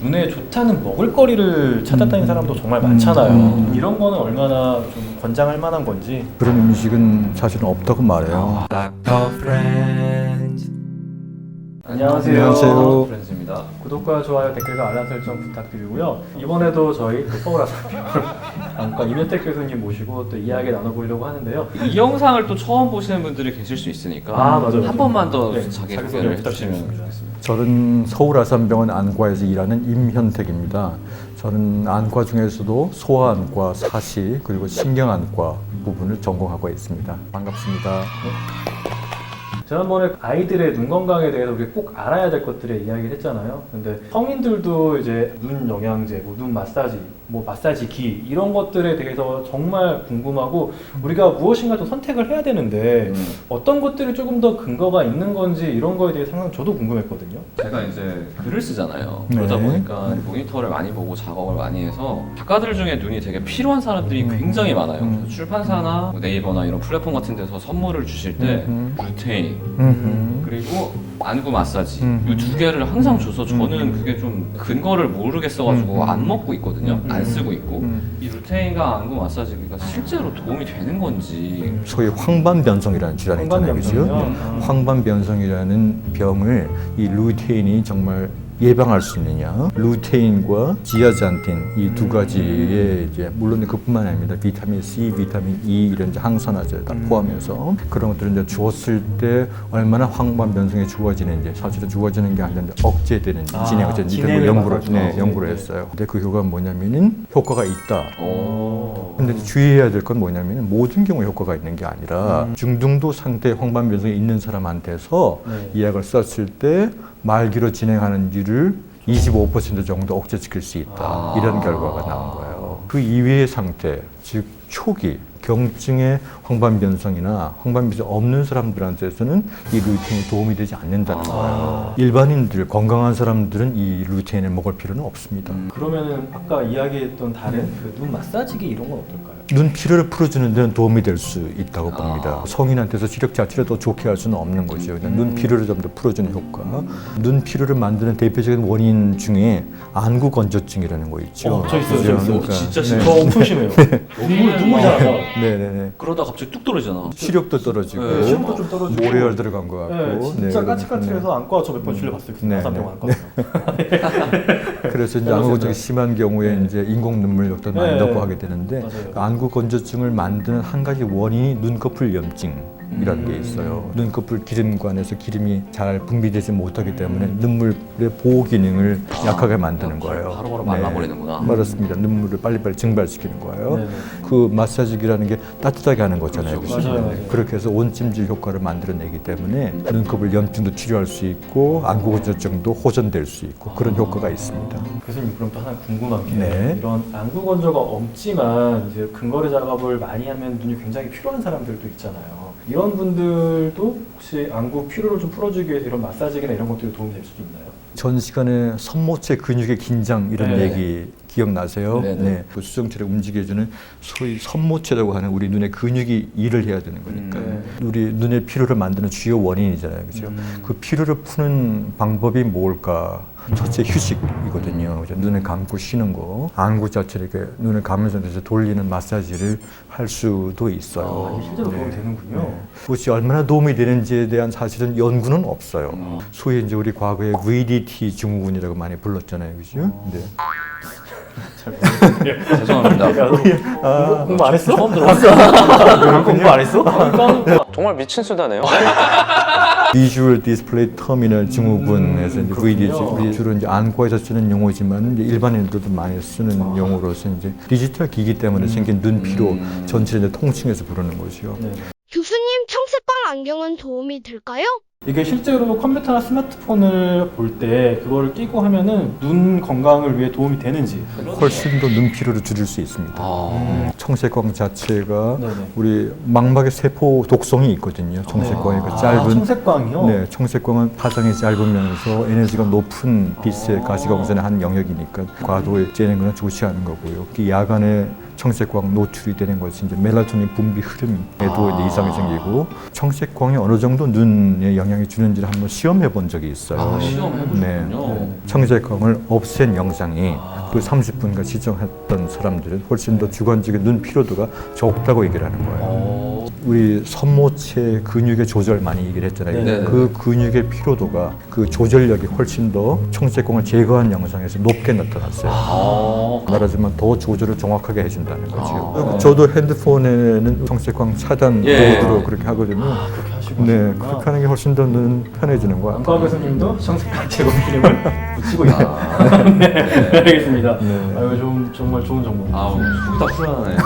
눈에 좋다는 먹을거리를 찾아다니는 사람도 정말 많잖아요. 이런 거는 얼마나 좀 권장할 만한 건지. 그런 음식은 사실은 없다고 말해요. 안녕하세요. 프렌즈입니다. 구독과 좋아요, 댓글과 알람 설정 부탁드리고요. 이번에도 저희 서울 아산병원 안과 이면택 교수님 모시고 또 이야기 나눠보려고 하는데요. 이 영상을 또 처음 보시는 분들이 계실 수 있으니까 맞아요. 한 번만 더 네, 자기소개를 해주시면 좋겠습니다. 저는 서울 아산병원 안과에서 일하는 임현택입니다. 저는 안과 중에서도 소아안과, 사시, 그리고 신경안과 부분을 전공하고 있습니다. 반갑습니다. 지난번에 아이들의 눈 건강에 대해서 우리 꼭 알아야 될 것들에 이야기를 했잖아요. 근데 성인들도 이제 눈 영양제, 눈 마사지, 마사지기 이런 것들에 대해서 정말 궁금하고 우리가 무엇인가 좀 선택을 해야 되는데 어떤 것들이 조금 더 근거가 있는 건지 이런 거에 대해서 항상 저도 궁금했거든요. 제가 이제 글을 쓰잖아요. 네. 그러다 보니까 모니터를 많이 보고 작업을 많이 해서 작가들 중에 눈이 되게 필요한 사람들이 굉장히 많아요. 그래서 출판사나 네이버나 이런 플랫폼 같은 데서 선물을 주실 때 루테인 그리고 안구 마사지 이 두 개를 항상 줘서 저는 그게 좀 근거를 모르겠어가지고 안 먹고 있거든요. 안 쓰고 있고 이 루테인과 안구 마사지가 실제로 도움이 되는 건지 소위 황반변성이라는 질환이 있잖아요. 그죠? 황반변성이라는 병을 이 루테인이 정말 예방할 수 있느냐? 루테인과 지아잔틴 이 두 가지의 이제 물론 그뿐만 아닙니다. 비타민 C, 비타민 E 이런 이제 항산화제 다 포함해서 그런 것들을 이제 주었을 때 얼마나 황반변성이 주어지는지 사실은 주어지는 게 아니라 억제되는 진행이 이런 연구를 했어요. 근데 그 효과가 뭐냐면은 효과가 있다. 근데 주의해야 될 건 뭐냐면 모든 경우에 효과가 있는 게 아니라 중등도 상태의 황반변성이 있는 사람한테서 이 약을 썼을 때 말기로 진행하는 일을 25% 정도 억제시킬 수 있다. 이런 결과가 나온 거예요. 그 이외의 상태, 즉 초기 경증의 황반변성이나 황반변성 없는 사람들한테서는 이 루테인이 도움이 되지 않는다는 거예요. 일반인들, 건강한 사람들은 이 루테인을 먹을 필요는 없습니다. 그러면은 아까 이야기했던 다른 그 눈 마사지기 이런 건 어떨까요? 눈 피로를 풀어주는 데는 도움이 될 수 있다고 봅니다. 성인한테서 시력 자체를 더 좋게 할 수는 없는 거죠. 그냥 눈 피로를 좀 더 풀어주는 효과. 눈 피로를 만드는 대표적인 원인 중에 안구 건조증이라는 거 있죠. 저 있어요. 그러니까, 진짜 네. 저 엄청 심해요. 눈물 잘 안 나요. 네네네. 그러다 갑자기 뚝 떨어지잖아. 시력도 떨어지고, 네, 시력도 좀 떨어지고. 모래열 들어간 것 같고. 네, 진짜 네, 까칠까칠해서 안과 저 몇 번 줄려봤어요. 네, 아산병원 안과. 그래서 이제 안구 건조증이 심한 경우에 이제 인공 눈물력도 많이 네. 넣고 하게 되는데 맞아요. 그 안구 건조증을 만드는 한 가지 원인이 눈꺼풀 염증이라는 게 있어요. 눈꺼풀 기름관에서 기름이 잘 분비되지 못하기 때문에 눈물의 보호 기능을 약하게 만드는 거예요. 바로바로 말라버리는구나. 맞습니다. 눈물을 빨리빨리 증발시키는 거예요. 네네. 그 마사지기라는 게 따뜻하게 하는 거잖아요. 그렇죠. 그죠? 맞아요. 그렇게 해서 온찜질 효과를 만들어내기 때문에 눈꺼풀 염증도 치료할 수 있고 안구 건조증도 호전될 수 있고 그런 효과가 있습니다. 교수님 그럼 또 하나 궁금한 게 네. 이런 안구 건조가 없지만 이제 근거리 작업을 많이 하면 눈이 굉장히 필요한 사람들도 있잖아요. 이런 분들도 혹시 안구 피로를 좀 풀어주기 위해서 이런 마사지기나 이런 것들이 도움이 될 수도 있나요? 전 시간에 선모체 근육의 긴장 이런 네. 얘기 기억나세요? 네네. 네. 그 수정체를 움직여주는 소위 선모체라고 하는 우리 눈의 근육이 일을 해야 되는 거니까 우리 눈의 피로를 만드는 주요 원인이잖아요. 그죠? 그 피로를 푸는 방법이 뭘까? 첫째 휴식이거든요. 그죠? 눈을 감고 쉬는 거. 안구 자체를 이렇게 눈을 감으면서 돌리는 마사지를 할 수도 있어요. 이게 실제로 도움이 되는군요. 그것이 얼마나 도움이 되는지에 대한 사실은 연구는 없어요. 소위 이제 우리 과거에 VDT 증후군이라고 많이 불렀잖아요. 그죠? 네. 죄송합니다. 공부 안 했어? 처음 들어봤어. 공부 안 했어? 정말 미친 수다네요. 비주얼 디스플레이 터미널 증후군에서 이제 VDT 우리 주로 이제 안과에서 쓰는 용어지만 이제 일반인들도 많이 쓰는 용어로서 이제 디지털 기기 때문에 생긴 눈 피로 전체를 이제 통칭해서 부르는 거죠. 네. 교수님, 청색광 안경은 도움이 될까요? 이게 실제로 컴퓨터나 스마트폰을 볼 때 그거를 끼고 하면은 눈 건강을 위해 도움이 되는지. 훨씬 더 눈 피로를 줄일 수 있습니다. 청색광 자체가 네네. 우리 망막의 세포 독성이 있거든요. 청색광의 그 짧은 청색광이요? 네, 청색광은 파장이 짧으면서 에너지가 높은 빛의 가시광선의 한 영역이니까 과도의 쬐는 건 좋지 않은 거고요. 특히 야간에 청색광 노출이 되는 것이 이제 멜라토닌 분비 흐름에도 이제 이상이 생기고 청색광이 어느 정도 눈에 영향이 주는지를 한번 시험해 본 적이 있어요. 시험해보셨군요. 청색광을 없앤 영상이 그 30분간 시청했던 사람들은 훨씬 더 주관적인 눈 피로도가 적다고 얘기를 하는 거예요. 우리 손모체 근육의 조절 많이 얘기를 했잖아요. 네네. 그 근육의 피로도가 그 조절력이 훨씬 더 청색광을 제거한 영상에서 높게 나타났어요. 말하자면 더 조절을 정확하게 해준다는 거죠. 저도 핸드폰에는 청색광 차단 모드로 그렇게 하거든요. 그렇게 하시고 네, 하시는구나. 그렇게 하는 게 훨씬 더 눈 편해지는 거야. 안과 교수님도 청색광 제거 필름을 붙이고 있다. 네, 알겠습니다. 아유, 정말 좋은 정보입니다. 아우, 속이 다 풀어나네.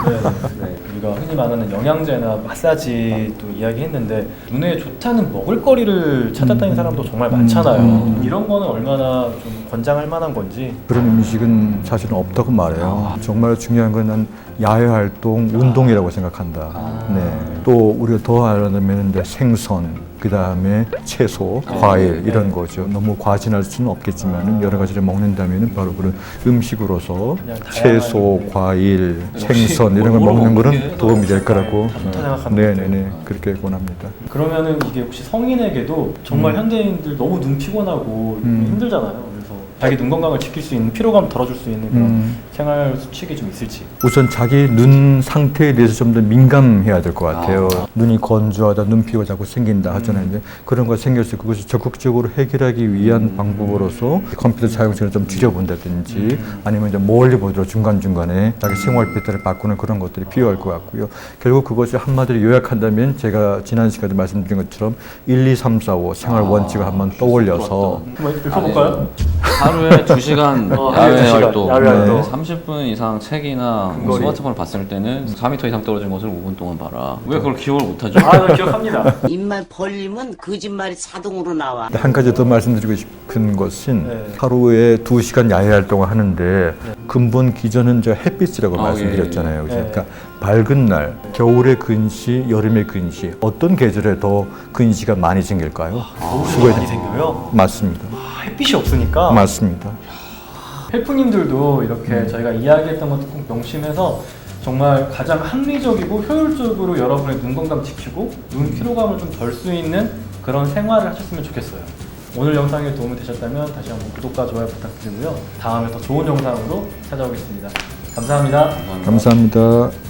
네. 우리가 흔히 말하는 영양제나 마사지 또 이야기했는데 눈에 좋다는 먹을거리를 찾아다니는 사람도 정말 많잖아요. 이런 거는 얼마나 좀 권장할 만한 건지. 그런 음식은 사실은 없다고 말해요. 정말 중요한 건 난 야외 활동, 운동이라고 생각한다. 네. 또 우리가 더 알아내면 이제 생선, 그 다음에 채소, 과일 이런 거죠. 너무 과진할 수는 없겠지만 여러 가지를 먹는다면 바로 그런 음식으로서 그냥 다양한 채소, 과일, 생선 이런 걸 먹는 거는 도움이 될 거라고. 다 좋다 생각합니다. 네네네 그렇게 권합니다. 그러면은 이게 혹시 성인에게도 정말 현대인들 너무 눈 피곤하고 힘들잖아요. 그래서 자기 눈 건강을 지킬 수 있는 피로감 덜어줄 수 있는 그런 생활 수칙이 좀 있을지. 우선 자기 눈 상태에 대해서 좀 더 민감해야 될 것 같아요. 눈이 건조하다, 눈피가 자꾸 생긴다 하잖아요. 근데 그런 거 생겼을 때 그것을 적극적으로 해결하기 위한 방법으로서 컴퓨터 사용 시간을 좀 줄여본다든지 아니면 이제 멀리 보도록 중간중간에 자기 생활 패턴을 바꾸는 그런 것들이 필요할 것 같고요. 결국 그것을 한마디로 요약한다면 제가 지난 시간에 말씀드린 것처럼 1, 2, 3, 4, 5 생활 원칙을 한번 떠올려서 한번 읊어볼까요? 하루에 2시간 하루에 야외 2시간, 활동, 야외 활동. 30분 이상 책이나 근거리. 스마트폰을 봤을 때는 4m 이상 떨어진 것을 5분 동안 봐라. 왜 그걸 기억을 못하죠? 아, 저 기억합니다. 입만 벌리면 거짓말이 자동으로 나와. 한 가지 더 말씀드리고 싶은 것은 네. 하루에 2시간 야외 활동을 하는데 근본 기전은 저 햇빛이라고 말씀드렸잖아요. 예. 그러니까 밝은 날, 겨울의 근시, 여름의 근시 어떤 계절에 더 근시가 많이 생길까요? 수고가 많이 생겨요. 맞습니다. 햇빛이 없으니까. 맞습니다. 헬프님들도 이렇게 저희가 이야기했던 것도 꼭 명심해서 정말 가장 합리적이고 효율적으로 여러분의 눈 건강 지키고 눈 피로감을 좀 덜 수 있는 그런 생활을 하셨으면 좋겠어요. 오늘 영상이 도움이 되셨다면 다시 한번 구독과 좋아요 부탁드리고요. 다음에 더 좋은 영상으로 찾아오겠습니다. 감사합니다. 감사합니다.